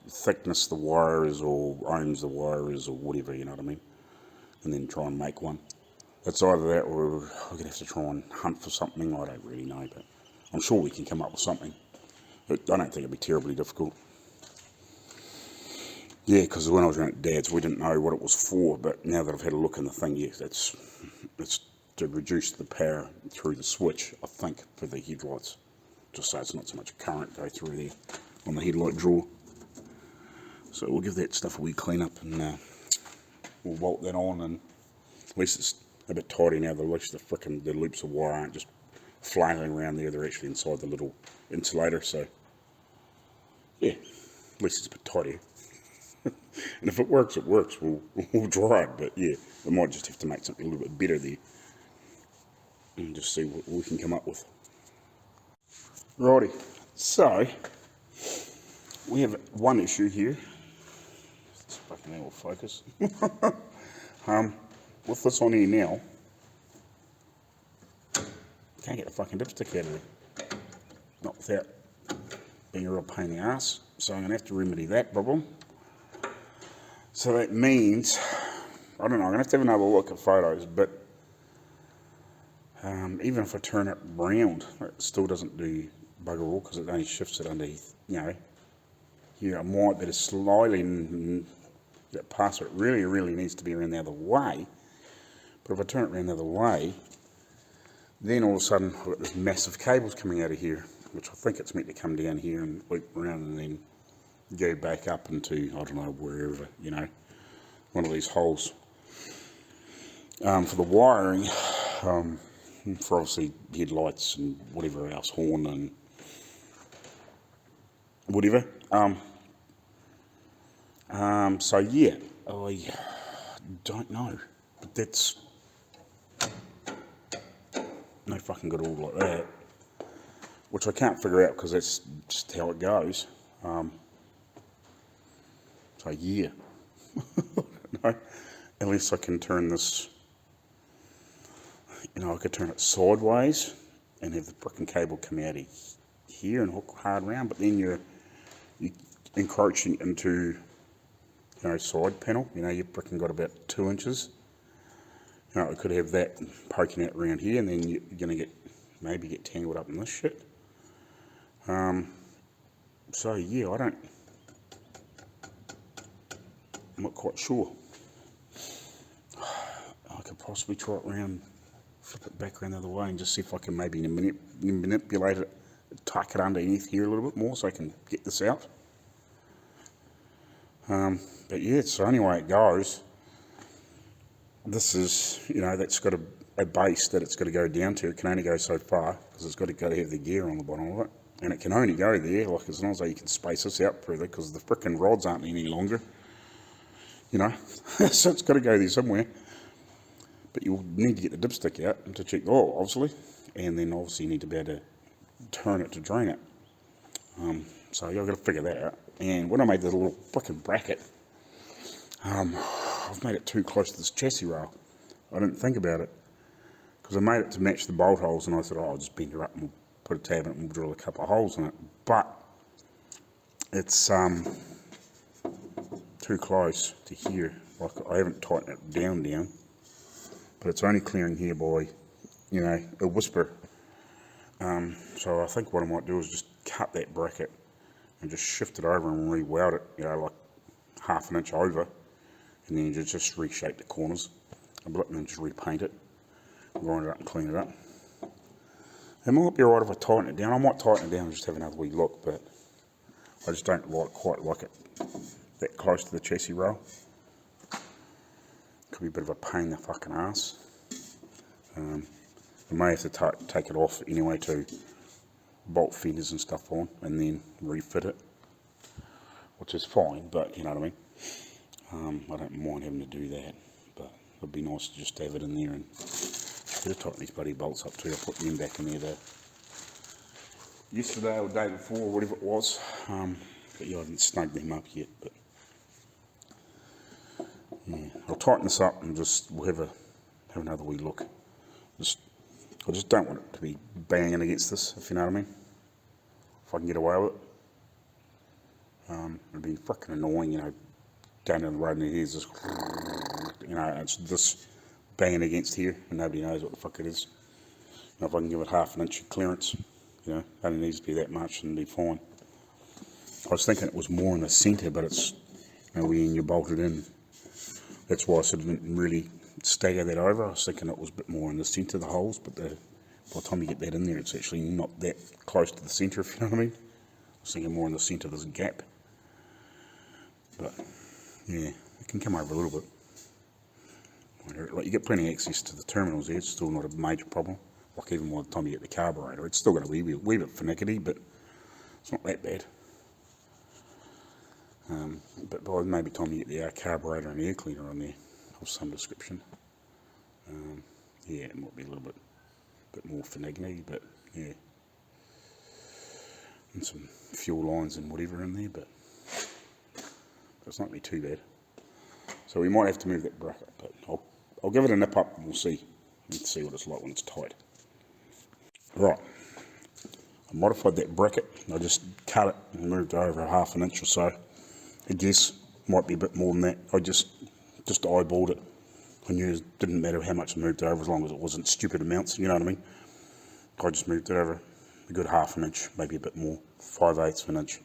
thickness the wire is or ohms the wire is or whatever, you know what I mean, and then try and make one. it's either that or we're going to have to try and hunt for something. I don't really know, but I'm sure we can come up with something. But I don't think it'll be terribly difficult. Yeah, because when I was around at Dad's, we didn't know what it was for, but now that I've had a look in the thing, yes, it's to reduce the power through the switch, I think, for the headlights. Just so it's not so much current go through there on the headlight drawer. So we'll give that stuff a wee clean up and we'll bolt that on, and at least it's a bit tidy now. At least the loops of wire aren't just flailing around there, they're actually inside the little insulator, so yeah, at least it's a bit tidier. And if it works, it works. We'll try it, but yeah, we might just have to make something a little bit better there and just see what we can come up with. Righty, so we have one issue here. This fucking thing will focus. With this on here now, can't get the fucking dipstick out of there. Not without being a real pain in the ass. So I'm going to have to remedy that problem. So that means, I don't know, I'm going to have another look at photos, but even if I turn it round, it still doesn't do bugger all because it only shifts it underneath, you know. Here I might better slightly get past it. It really needs to be around the other way. But if I turn it around the other way, then all of a sudden I've got this massive cables coming out of here, which I think it's meant to come down here and loop around and then go back up into, I don't know, wherever, you know, one of these holes. For the wiring, for obviously headlights and whatever else, horn and whatever. So yeah, I don't know, but that's no fucking good all like that, which I can't figure out because that's just how it goes. So yeah, no, unless I can turn this, you know, I could turn it sideways and have the frickin' cable come out of here and hook hard round, but then you're encroaching into, you know, side panel. You know, you've frickin' got about 2 inches. You know, I could have that poking out around here, and then you're gonna maybe get tangled up in this shit. So yeah, I'm not quite sure. I could possibly try it around, flip it back around the other way and just see if I can maybe manipulate it, tuck it underneath here a little bit more so I can get this out. But yeah, it's the only way it goes. This is, you know, that's got a base that it's got to go down to. It can only go so far because it's got to have the gear on the bottom of it. And it can only go there, like, as long as you can space this out further, because the frickin' rods aren't any longer. You know, so it's got to go there somewhere. But you'll need to get the dipstick out to check the oil, obviously. And then obviously you need to be able to turn it to drain it. So I've got to figure that out. And when I made the little frickin' bracket, I've made it too close to this chassis rail. I didn't think about it. Because I made it to match the bolt holes, and I thought, oh, I'll just bend her up and we'll put a tab in it and we'll drill a couple of holes in it. But it's too close to here. Like, I haven't tightened it down, but it's only clearing here by, you know, a whisper. So I think what I might do is just cut that bracket and just shift it over and re-weld it, you know, like half an inch over, and then you just reshape the corners a bit and then just repaint it, grind it up and clean it up. It might be alright if I tighten it down. I might tighten it down and just have another wee look, but I just don't quite like it that close to the chassis rail. Could be a bit of a pain in the fucking ass. I may have to take it off anyway to bolt fenders and stuff on and then refit it, which is fine, but you know what I mean. I don't mind having to do that, but it'd be nice to just have it in there. And I could have tightened these bloody bolts up too. I put them back in there yesterday or the day before, or whatever it was. But yeah, I haven't snugged them up yet. But yeah, I'll tighten this up and we'll have another wee look. I just don't want it to be banging against this, if you know what I mean. If I can get away with it. It'd be fucking annoying, you know, going down the road and it hears this, you know, it's this banging against here and nobody knows what the fuck it is. And if I can give it half an inch of clearance, you know, only needs to be that much and be fine. I was thinking it was more in the centre, but it's, you know, when you bolt it in, that's why I sort of didn't really stagger that over. I was thinking it was a bit more in the centre of the holes, but by the time you get that in there, it's actually not that close to the centre, if you know what I mean. I was thinking more in the centre there's a gap. But, yeah, it can come over a little bit. Like, you get plenty of access to the terminals there, it's still not a major problem. Like, even by the time you get the carburetor, it's still got a wee bit finicky, but it's not that bad. But by maybe the time you get the carburetor and air cleaner on there of some description, yeah, it might be a little bit more finicky, but yeah, and some fuel lines and whatever in there, but it's not going to be too bad. So we might have to move that bracket, but I'll give it a nip up and we'll see. Let's see what it's like when it's tight. Right, I modified that bracket. I just cut it and moved it over half an inch or so. I guess might be a bit more than that. I just eyeballed it. I knew it didn't matter how much I moved it over as long as it wasn't stupid amounts, you know what I mean? I just moved it over a good half an inch, maybe a bit more, 5/8 of an inch.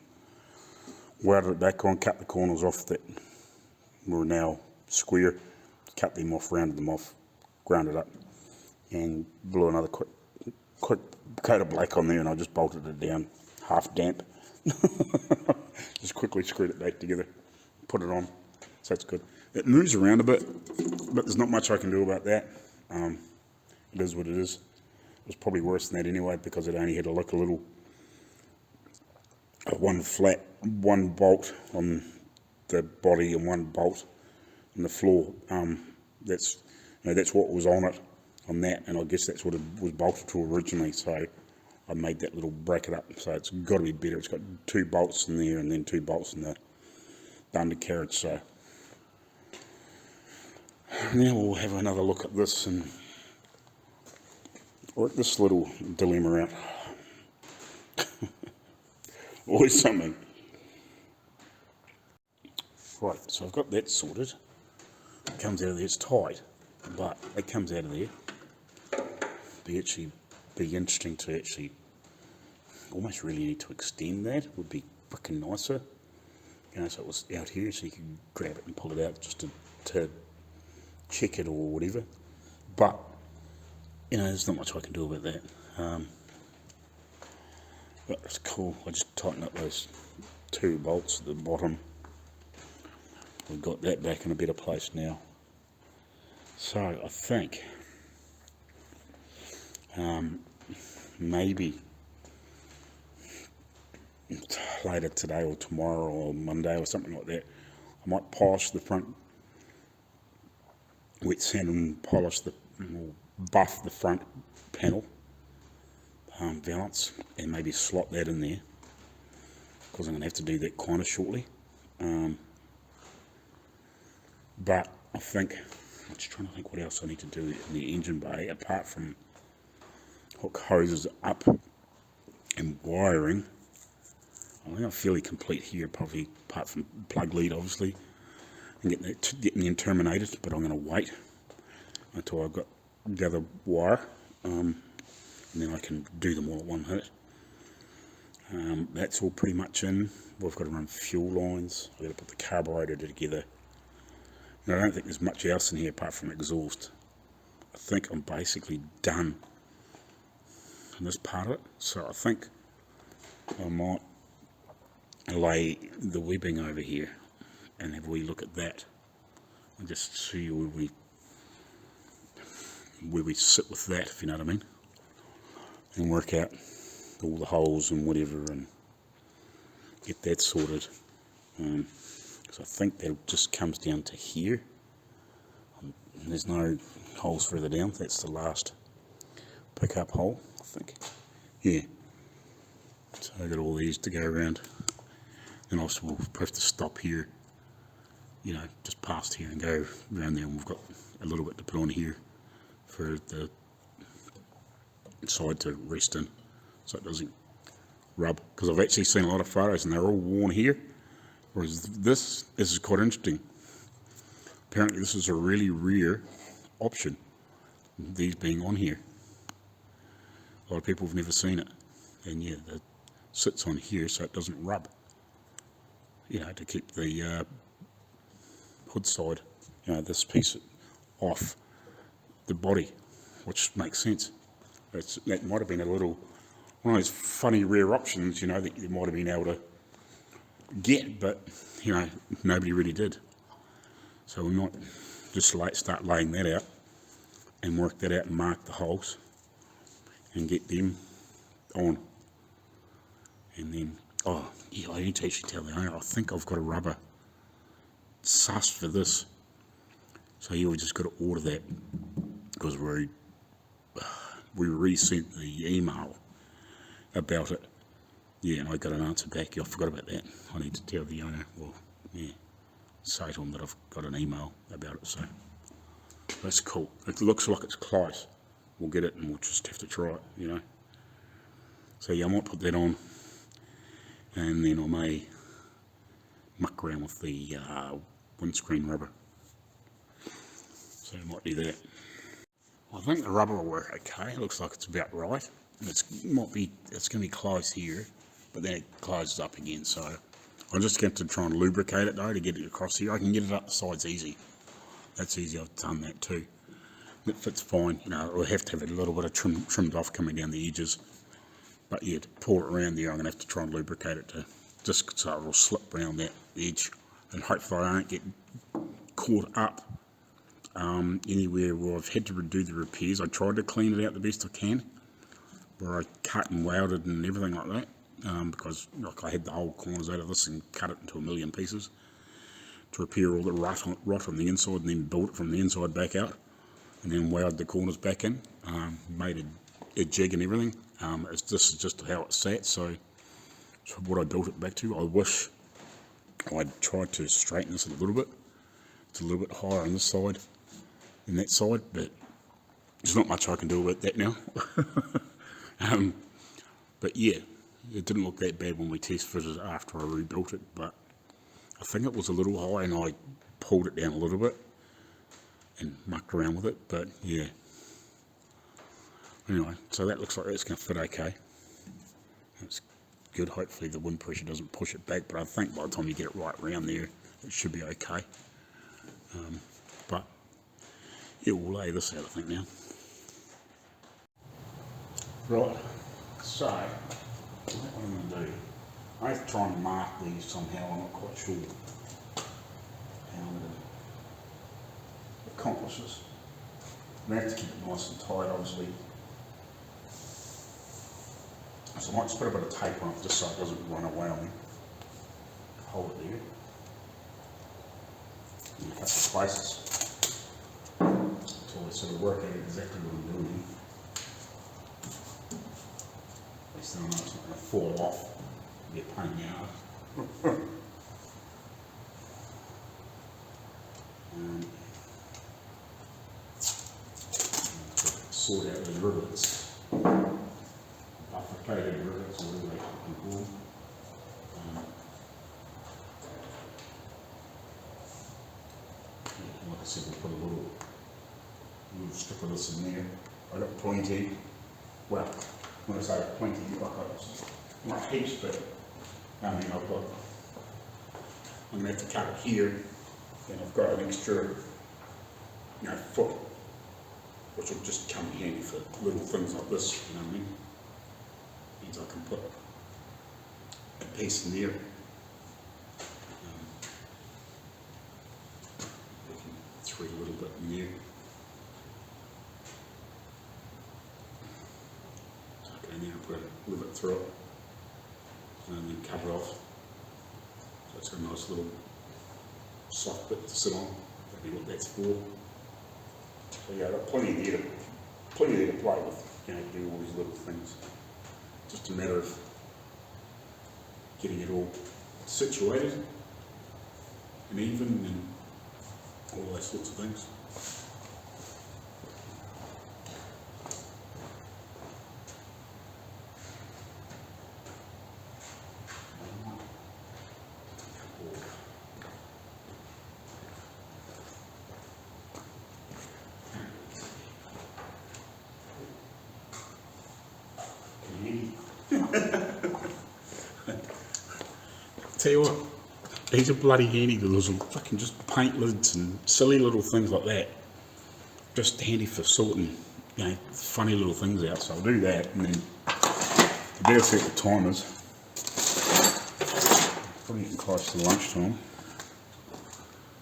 Welded it back on, cut the corners off that were now square, cut them off, rounded them off, ground it up, and blew another quick coat of black on there, and I just bolted it down, half damp. Just quickly screwed it back together, put it on, so that's good. It moves around a bit, but there's not much I can do about that. It is what it is. It was probably worse than that anyway, because it only had to look a little, one bolt on the body and one bolt on the floor. That's what was on it, on that, and I guess that's what it was bolted to originally, so I made that little bracket up, so it's got to be better. It's got 2 bolts in there and then 2 bolts in the undercarriage, so now we'll have another look at this and work this little dilemma out. Always something. Right, so I've got that sorted. It comes out of there, it's tight, but it comes out of there. Be interesting to actually almost really need to extend that. Would be freaking nicer, you know, so it was out here so you could grab it and pull it out just to check it or whatever. But you know, there's not much I can do about that. But it's cool. I just tighten up those 2 bolts at the bottom. We've got that back in a better place now. So I think maybe later today or tomorrow or Monday or something like that, I might polish the front, wet sand and polish or buff the front panel valance and maybe slot that in there, because I'm going to have to do that kind of shortly. But I think, I'm just trying to think what else I need to do in the engine bay apart from hook hoses up and wiring. I think I'm fairly complete here, probably apart from plug lead obviously, and getting them terminated, but I'm going to wait until I've got the other wire, and then I can do them all at one hit. That's all pretty much in. We've got to run fuel lines, I've got to put the carburetor together. And I don't think there's much else in here apart from exhaust. I think I'm basically done in this part of it, so I think I might lay the webbing over here and have a wee look at that and just see where we sit with that, if you know what I mean, and work out all the holes and whatever and get that sorted. So I think that just comes down to here. There's no holes further down. That's the last pickup hole, I think. Yeah. So I've got all these to go around. And also we'll have to stop here, you know, just past here and go around there, and we've got a little bit to put on here for the side to rest in so it doesn't rub, because I've actually seen a lot of photos and they're all worn here, whereas this is quite interesting. Apparently this is a really rare option, these being on here. A lot of people have never seen it, and yeah, it sits on here so it doesn't rub, you know, to keep the hood side, you know, this piece off the body, which makes sense. That might have been a little, one of those funny rare options, you know, that you might have been able to get, but, you know, nobody really did. So we might just start laying that out and work that out and mark the holes and get them on. And then, oh, yeah, I need to actually tell the owner, I think I've got a rubber sus for this. So yeah, we just got to order that, because we resent the email about it. Yeah, and I got an answer back. Yeah, I forgot about that. I need to tell the owner, well, yeah, say to him that I've got an email about it, so that's cool. It looks like it's close. We'll get it and we'll just have to try it, you know. So yeah, I might put that on, and then I may muck around with the windscreen rubber. So I might do that. I think the rubber will work okay. It looks like it's about right. It's going to be close here, but then it closes up again. So I'm just going to try and lubricate it though to get it across here. I can get it up the sides easy. That's easy. I've done that too. It fits fine. You know, we'll have to have a little bit of trimmed off coming down the edges. But yeah, to pull it around there, I'm going to have to try and lubricate it to just so it will slip around that edge, and hopefully I don't get caught up anywhere where I've had to redo the repairs. I tried to clean it out the best I can, where I cut and welded and everything like that, because like I had the whole corners out of this and cut it into a million pieces to repair all the rot on the inside, and then build it from the inside back out, and then welded the corners back in, made a jig and everything. This is just how it sat, so what I built it back to. I wish I'd tried to straighten this a little bit. It's a little bit higher on this side than that side, but there's not much I can do about that now. But yeah, it didn't look that bad when we test fitted it after I rebuilt it, but I think it was a little high and I pulled it down a little bit and mucked around with it, but yeah. Anyway, so that looks like it's going to fit okay. It's good. Hopefully the wind pressure doesn't push it back, but I think by the time you get it right around there, it should be okay. But yeah, we'll lay this out, I think, now. Right, so what I'm going to do, I have to try and mark these somehow. I'm not quite sure how I'm going to accomplish this. I'm going to have to keep it nice and tight, obviously. So I might just put a bit of tape on it just so it doesn't run away on me. Hold it there. In a couple of places. Until I sort of work out exactly what I'm doing. At least then I know it's not going to fall off. It'll be a pain in the ass. Sort out the rivets. Buffer-coated rivets, or whatever they can call them. Like I said, we'll put a little strip of this in there. I got plenty. Well, when I say plenty, like not heaps, but I mean I'm going to have to cut it here, and I've got an extra, foot, which will just come in handy for little things like this, you know what I mean? Means I can put a piece in there. I can thread a little bit in there. Okay, and then I'll put a rivet through it, and then cover it off. So it's got a nice little soft bit to sit on. That'll be what that's for. So yeah, I've got plenty there to play with, do all these little things. Just a matter of getting it all situated and even and all those sorts of things. Tell you what, these are bloody handy, the little fucking just paint lids and silly little things like that. Just handy for sorting, you know, funny little things out. So I'll do that, and then I better set the timers. Probably getting close to lunchtime.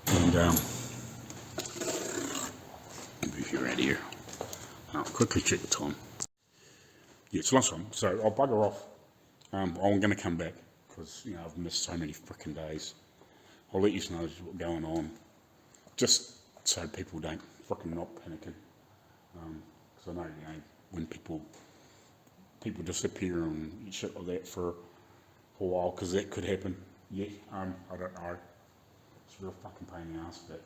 And move you around here. I'll quickly check the time. Yeah, it's lunchtime, so I'll bugger off. I'm going to come back because, you know, I've missed so many frickin' days. I'll let you know what's going on, just so people don't frickin' not panicking. Because I know, you know, when people disappear and shit like that for a while, because that could happen. Yeah, I don't know. It's a real fucking pain in the ass, but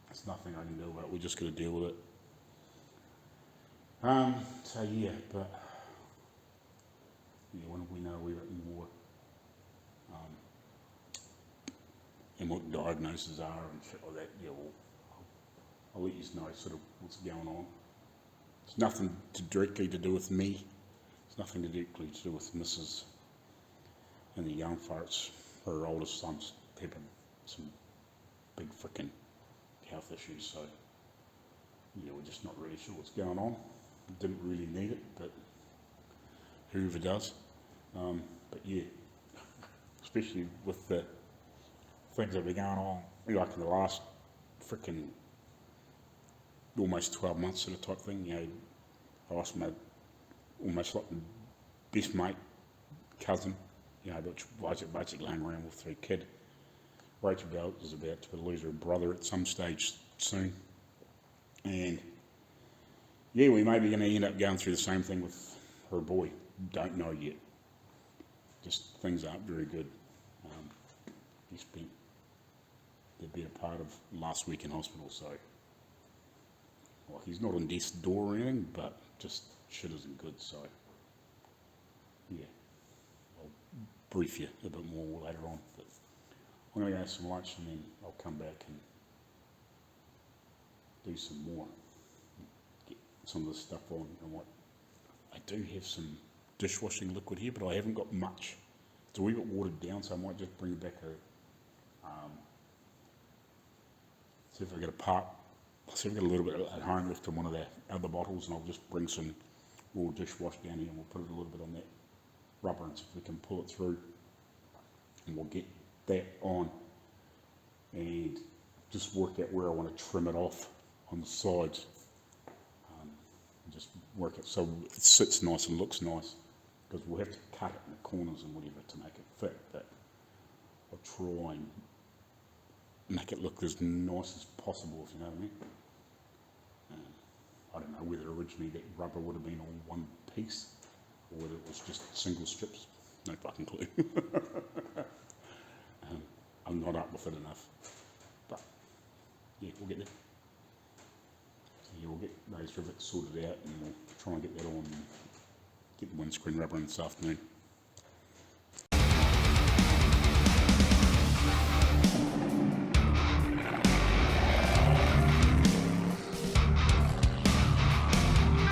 there's nothing I can do about it. We're just going to deal with it. So yeah, but yeah, when we know we're more and what diagnoses are and shit like that, yeah, well, I'll let you know sort of what's going on. It's nothing directly to do with me. It's nothing directly to do with Mrs. and the young farts. Her oldest son's having some big frickin' health issues, so yeah, we're just not really sure what's going on. Didn't really need it, but whoever does. But yeah, especially with the things that have been going on, like in the last frickin' almost 12 months sort of type thing, you know, I lost my almost like best mate, cousin, you know, which was basically hung around with her kid. Rachel Bell is about to lose her brother at some stage soon. And yeah, we may be going to end up going through the same thing with her boy. Don't know yet. Just things aren't very good. He spent the better part of last week in hospital, so well, he's not on death's door or anything, but just shit isn't good, so yeah, I'll brief you a bit more later on. But I'm going to go have some lunch and then I'll come back and do some more, get some of the stuff on. And what I do have some dishwashing liquid here, but I haven't got much. It's a wee bit watered down, so I might just bring back a see if I get a part. See if I get a little bit at home left in one of the other bottles, and I'll just bring some raw dishwash down here and we'll put it a little bit on that rubber and see if we can pull it through, and we'll get that on and just work out where I want to trim it off on the sides, and just work it so it sits nice and looks nice, because we'll have to cut it in the corners and whatever to make it fit, but I'll try and make it look as nice as possible, if you know what I mean. I don't know whether originally that rubber would have been on one piece or whether it was just single strips. No fucking clue. I'm not up with it enough. But yeah, we'll get there. So yeah, we'll get those rivets sorted out and we'll try and get that on and get the windscreen rubber in this afternoon.